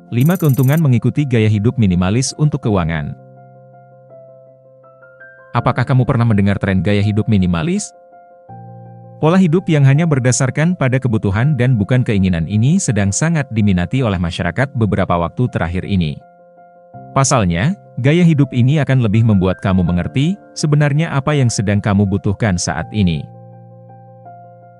5 keuntungan mengikuti gaya hidup minimalis untuk keuangan. Apakah kamu pernah mendengar tren gaya hidup minimalis? Pola hidup yang hanya berdasarkan pada kebutuhan dan bukan keinginan ini sedang sangat diminati oleh masyarakat beberapa waktu terakhir ini. Pasalnya, gaya hidup ini akan lebih membuat kamu mengerti sebenarnya apa yang sedang kamu butuhkan saat ini.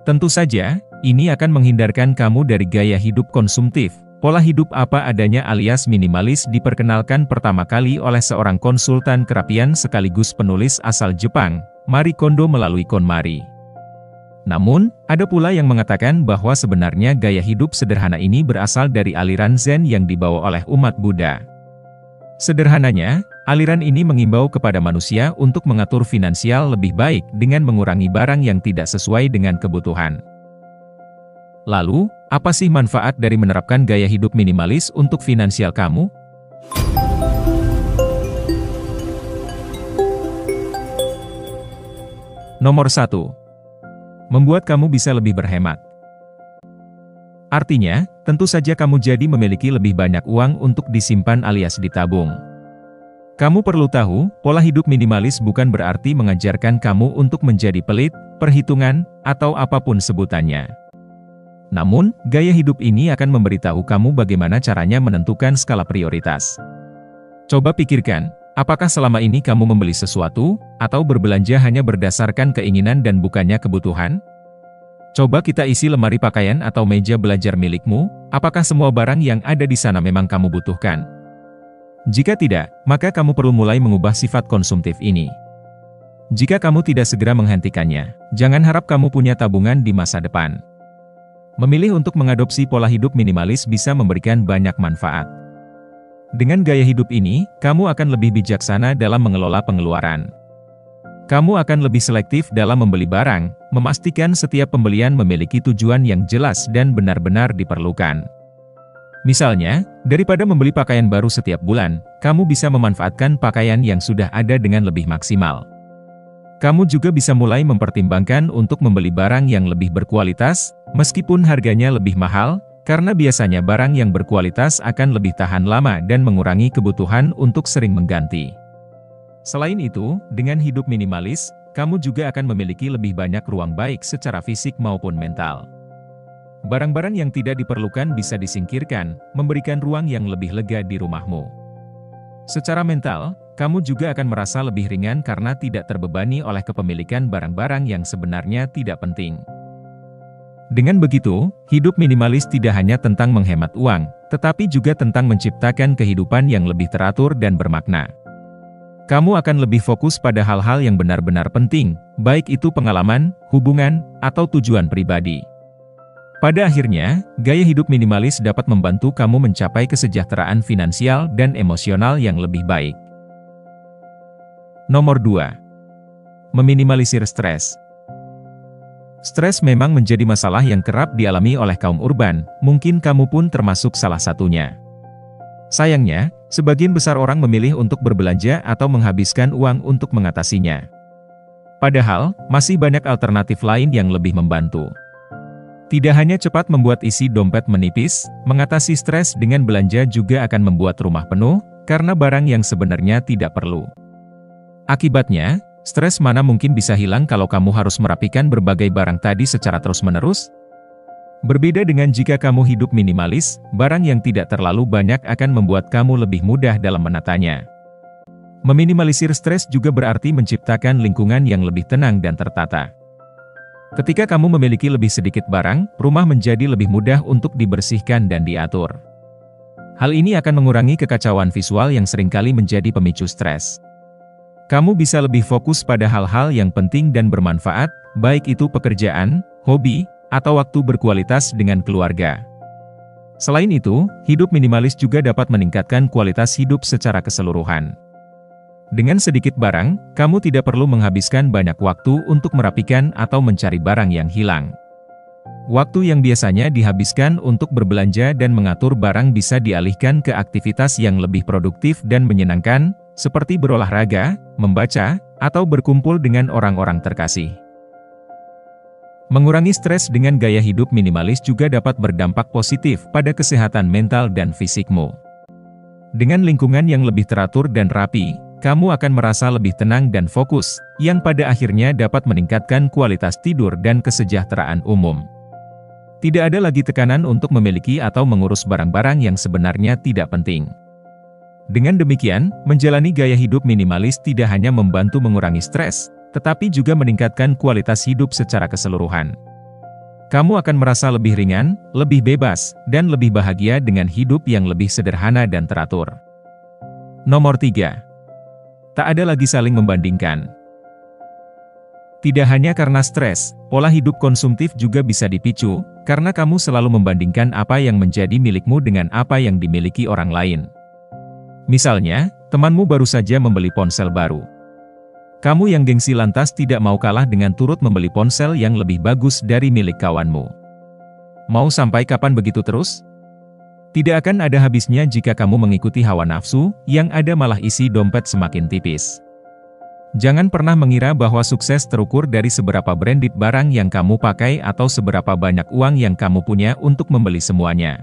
Tentu saja, ini akan menghindarkan kamu dari gaya hidup konsumtif. Pola hidup apa adanya alias minimalis diperkenalkan pertama kali oleh seorang konsultan kerapian sekaligus penulis asal Jepang, Marie Kondo melalui KonMari. Namun, ada pula yang mengatakan bahwa sebenarnya gaya hidup sederhana ini berasal dari aliran Zen yang dibawa oleh umat Buddha. Sederhananya, aliran ini mengimbau kepada manusia untuk mengatur finansial lebih baik dengan mengurangi barang yang tidak sesuai dengan kebutuhan. Lalu, apa sih manfaat dari menerapkan gaya hidup minimalis untuk finansial kamu? Nomor 1. Membuat kamu bisa lebih berhemat. Artinya, tentu saja kamu jadi memiliki lebih banyak uang untuk disimpan alias ditabung. Kamu perlu tahu, pola hidup minimalis bukan berarti mengajarkan kamu untuk menjadi pelit, perhitungan, atau apapun sebutannya. Namun, gaya hidup ini akan memberitahu kamu bagaimana caranya menentukan skala prioritas. Coba pikirkan, apakah selama ini kamu membeli sesuatu, atau berbelanja hanya berdasarkan keinginan dan bukannya kebutuhan? Coba kita isi lemari pakaian atau meja belajar milikmu, apakah semua barang yang ada di sana memang kamu butuhkan? Jika tidak, maka kamu perlu mulai mengubah sifat konsumtif ini. Jika kamu tidak segera menghentikannya, jangan harap kamu punya tabungan di masa depan. Memilih untuk mengadopsi pola hidup minimalis bisa memberikan banyak manfaat. Dengan gaya hidup ini, kamu akan lebih bijaksana dalam mengelola pengeluaran. Kamu akan lebih selektif dalam membeli barang, memastikan setiap pembelian memiliki tujuan yang jelas dan benar-benar diperlukan. Misalnya, daripada membeli pakaian baru setiap bulan, kamu bisa memanfaatkan pakaian yang sudah ada dengan lebih maksimal. Kamu juga bisa mulai mempertimbangkan untuk membeli barang yang lebih berkualitas, meskipun harganya lebih mahal, karena biasanya barang yang berkualitas akan lebih tahan lama dan mengurangi kebutuhan untuk sering mengganti. Selain itu, dengan hidup minimalis, kamu juga akan memiliki lebih banyak ruang baik secara fisik maupun mental. Barang-barang yang tidak diperlukan bisa disingkirkan, memberikan ruang yang lebih lega di rumahmu. Secara mental, kamu juga akan merasa lebih ringan karena tidak terbebani oleh kepemilikan barang-barang yang sebenarnya tidak penting. Dengan begitu, hidup minimalis tidak hanya tentang menghemat uang, tetapi juga tentang menciptakan kehidupan yang lebih teratur dan bermakna. Kamu akan lebih fokus pada hal-hal yang benar-benar penting, baik itu pengalaman, hubungan, atau tujuan pribadi. Pada akhirnya, gaya hidup minimalis dapat membantu kamu mencapai kesejahteraan finansial dan emosional yang lebih baik. Nomor 2. Meminimalisir stres. Stres memang menjadi masalah yang kerap dialami oleh kaum urban, mungkin kamu pun termasuk salah satunya. Sayangnya, sebagian besar orang memilih untuk berbelanja atau menghabiskan uang untuk mengatasinya. Padahal, masih banyak alternatif lain yang lebih membantu. Tidak hanya cepat membuat isi dompet menipis, mengatasi stres dengan belanja juga akan membuat rumah penuh, karena barang yang sebenarnya tidak perlu. Akibatnya, stres mana mungkin bisa hilang kalau kamu harus merapikan berbagai barang tadi secara terus-menerus? Berbeda dengan jika kamu hidup minimalis, barang yang tidak terlalu banyak akan membuat kamu lebih mudah dalam menatanya. Meminimalisir stres juga berarti menciptakan lingkungan yang lebih tenang dan tertata. Ketika kamu memiliki lebih sedikit barang, rumah menjadi lebih mudah untuk dibersihkan dan diatur. Hal ini akan mengurangi kekacauan visual yang seringkali menjadi pemicu stres. Kamu bisa lebih fokus pada hal-hal yang penting dan bermanfaat, baik itu pekerjaan, hobi, atau waktu berkualitas dengan keluarga. Selain itu, hidup minimalis juga dapat meningkatkan kualitas hidup secara keseluruhan. Dengan sedikit barang, kamu tidak perlu menghabiskan banyak waktu untuk merapikan atau mencari barang yang hilang. Waktu yang biasanya dihabiskan untuk berbelanja dan mengatur barang bisa dialihkan ke aktivitas yang lebih produktif dan menyenangkan, seperti berolahraga, membaca, atau berkumpul dengan orang-orang terkasih. Mengurangi stres dengan gaya hidup minimalis juga dapat berdampak positif pada kesehatan mental dan fisikmu. Dengan lingkungan yang lebih teratur dan rapi, kamu akan merasa lebih tenang dan fokus, yang pada akhirnya dapat meningkatkan kualitas tidur dan kesejahteraan umum. Tidak ada lagi tekanan untuk memiliki atau mengurus barang-barang yang sebenarnya tidak penting. Dengan demikian, menjalani gaya hidup minimalis tidak hanya membantu mengurangi stres, tetapi juga meningkatkan kualitas hidup secara keseluruhan. Kamu akan merasa lebih ringan, lebih bebas, dan lebih bahagia dengan hidup yang lebih sederhana dan teratur. Nomor 3. Tak ada lagi saling membandingkan. Tidak hanya karena stres, pola hidup konsumtif juga bisa dipicu, karena kamu selalu membandingkan apa yang menjadi milikmu dengan apa yang dimiliki orang lain. Misalnya, temanmu baru saja membeli ponsel baru. Kamu yang gengsi lantas tidak mau kalah dengan turut membeli ponsel yang lebih bagus dari milik kawanmu. Mau sampai kapan begitu terus? Tidak akan ada habisnya jika kamu mengikuti hawa nafsu, yang ada malah isi dompet semakin tipis. Jangan pernah mengira bahwa sukses terukur dari seberapa branded barang yang kamu pakai atau seberapa banyak uang yang kamu punya untuk membeli semuanya.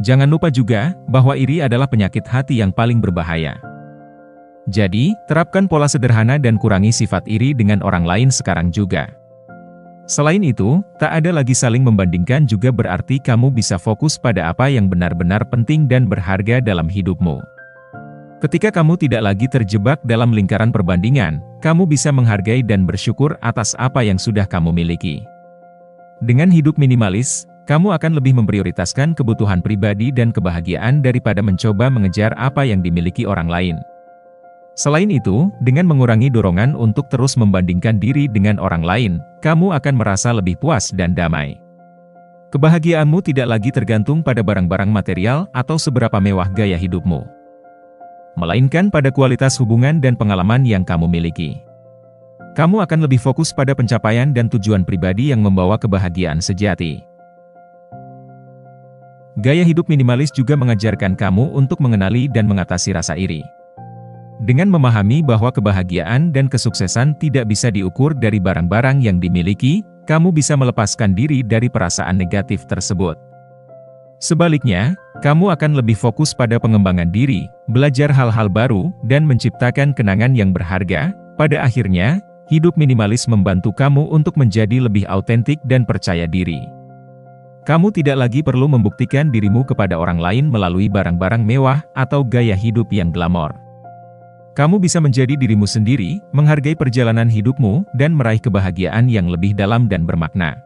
Jangan lupa juga, bahwa iri adalah penyakit hati yang paling berbahaya. Jadi, terapkan pola sederhana dan kurangi sifat iri dengan orang lain sekarang juga. Selain itu, tak ada lagi saling membandingkan juga berarti kamu bisa fokus pada apa yang benar-benar penting dan berharga dalam hidupmu. Ketika kamu tidak lagi terjebak dalam lingkaran perbandingan, kamu bisa menghargai dan bersyukur atas apa yang sudah kamu miliki. Dengan hidup minimalis, kamu akan lebih memprioritaskan kebutuhan pribadi dan kebahagiaan daripada mencoba mengejar apa yang dimiliki orang lain. Selain itu, dengan mengurangi dorongan untuk terus membandingkan diri dengan orang lain, kamu akan merasa lebih puas dan damai. Kebahagiaanmu tidak lagi tergantung pada barang-barang material atau seberapa mewah gaya hidupmu, melainkan pada kualitas hubungan dan pengalaman yang kamu miliki. Kamu akan lebih fokus pada pencapaian dan tujuan pribadi yang membawa kebahagiaan sejati. Gaya hidup minimalis juga mengajarkan kamu untuk mengenali dan mengatasi rasa iri. Dengan memahami bahwa kebahagiaan dan kesuksesan tidak bisa diukur dari barang-barang yang dimiliki, kamu bisa melepaskan diri dari perasaan negatif tersebut. Sebaliknya, kamu akan lebih fokus pada pengembangan diri, belajar hal-hal baru, dan menciptakan kenangan yang berharga. Pada akhirnya, hidup minimalis membantu kamu untuk menjadi lebih autentik dan percaya diri. Kamu tidak lagi perlu membuktikan dirimu kepada orang lain melalui barang-barang mewah atau gaya hidup yang glamor. Kamu bisa menjadi dirimu sendiri, menghargai perjalanan hidupmu, dan meraih kebahagiaan yang lebih dalam dan bermakna.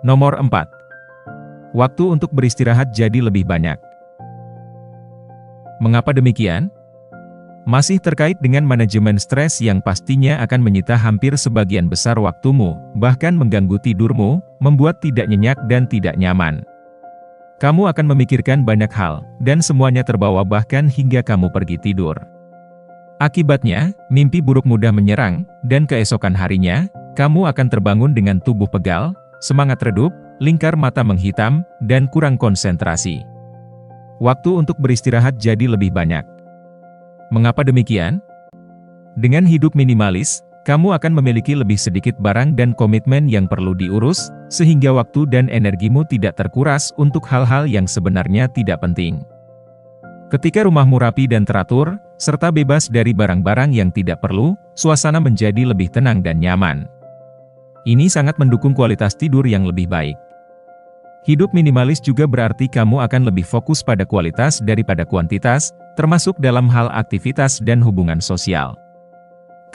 Nomor 4. Waktu untuk beristirahat jadi lebih banyak. Mengapa demikian? Masih terkait dengan manajemen stres yang pastinya akan menyita hampir sebagian besar waktumu, bahkan mengganggu tidurmu, membuat tidak nyenyak dan tidak nyaman. Kamu akan memikirkan banyak hal, dan semuanya terbawa bahkan hingga kamu pergi tidur. Akibatnya, mimpi buruk mudah menyerang, dan keesokan harinya, kamu akan terbangun dengan tubuh pegal, semangat redup, lingkar mata menghitam, dan kurang konsentrasi. Waktu untuk beristirahat jadi lebih banyak. Mengapa demikian? Dengan hidup minimalis, kamu akan memiliki lebih sedikit barang dan komitmen yang perlu diurus, sehingga waktu dan energimu tidak terkuras untuk hal-hal yang sebenarnya tidak penting. Ketika rumahmu rapi dan teratur, serta bebas dari barang-barang yang tidak perlu, suasana menjadi lebih tenang dan nyaman. Ini sangat mendukung kualitas tidur yang lebih baik. Hidup minimalis juga berarti kamu akan lebih fokus pada kualitas daripada kuantitas, termasuk dalam hal aktivitas dan hubungan sosial.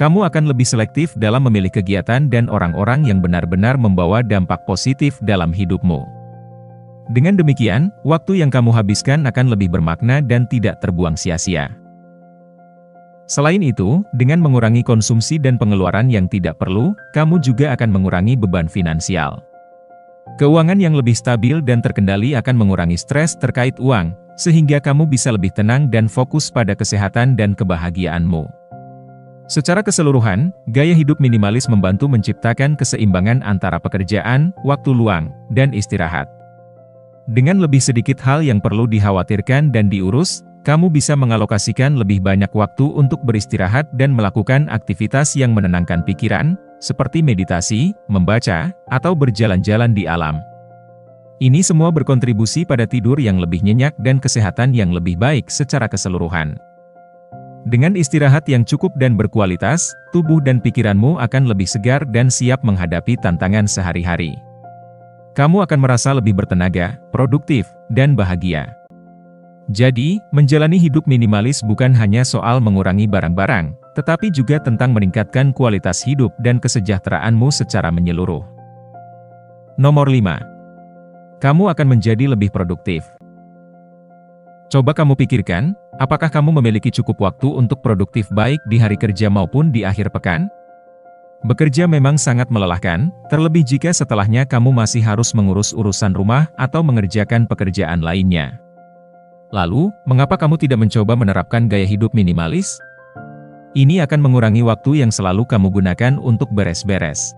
Kamu akan lebih selektif dalam memilih kegiatan dan orang-orang yang benar-benar membawa dampak positif dalam hidupmu. Dengan demikian, waktu yang kamu habiskan akan lebih bermakna dan tidak terbuang sia-sia. Selain itu, dengan mengurangi konsumsi dan pengeluaran yang tidak perlu, kamu juga akan mengurangi beban finansial. Keuangan yang lebih stabil dan terkendali akan mengurangi stres terkait uang, sehingga kamu bisa lebih tenang dan fokus pada kesehatan dan kebahagiaanmu. Secara keseluruhan, gaya hidup minimalis membantu menciptakan keseimbangan antara pekerjaan, waktu luang, dan istirahat. Dengan lebih sedikit hal yang perlu dikhawatirkan dan diurus, kamu bisa mengalokasikan lebih banyak waktu untuk beristirahat dan melakukan aktivitas yang menenangkan pikiran, seperti meditasi, membaca, atau berjalan-jalan di alam. Ini semua berkontribusi pada tidur yang lebih nyenyak dan kesehatan yang lebih baik secara keseluruhan. Dengan istirahat yang cukup dan berkualitas, tubuh dan pikiranmu akan lebih segar dan siap menghadapi tantangan sehari-hari. Kamu akan merasa lebih bertenaga, produktif, dan bahagia. Jadi, menjalani hidup minimalis bukan hanya soal mengurangi barang-barang, tetapi juga tentang meningkatkan kualitas hidup dan kesejahteraanmu secara menyeluruh. Nomor 5. Kamu akan menjadi lebih produktif. Coba kamu pikirkan, apakah kamu memiliki cukup waktu untuk produktif baik di hari kerja maupun di akhir pekan? Bekerja memang sangat melelahkan, terlebih jika setelahnya kamu masih harus mengurus urusan rumah atau mengerjakan pekerjaan lainnya. Lalu, mengapa kamu tidak mencoba menerapkan gaya hidup minimalis? Ini akan mengurangi waktu yang selalu kamu gunakan untuk beres-beres.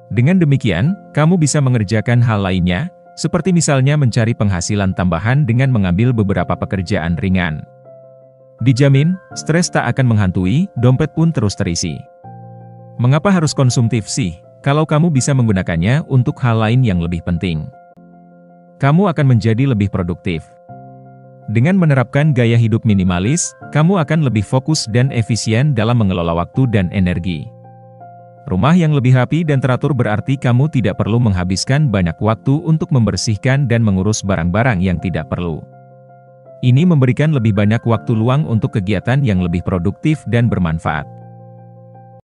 Dengan demikian, kamu bisa mengerjakan hal lainnya, seperti misalnya mencari penghasilan tambahan dengan mengambil beberapa pekerjaan ringan. Dijamin, stres tak akan menghantui, dompet pun terus terisi. Mengapa harus konsumtif sih, kalau kamu bisa menggunakannya untuk hal lain yang lebih penting? Kamu akan menjadi lebih produktif. Dengan menerapkan gaya hidup minimalis, kamu akan lebih fokus dan efisien dalam mengelola waktu dan energi. Rumah yang lebih rapi dan teratur berarti kamu tidak perlu menghabiskan banyak waktu untuk membersihkan dan mengurus barang-barang yang tidak perlu. Ini memberikan lebih banyak waktu luang untuk kegiatan yang lebih produktif dan bermanfaat.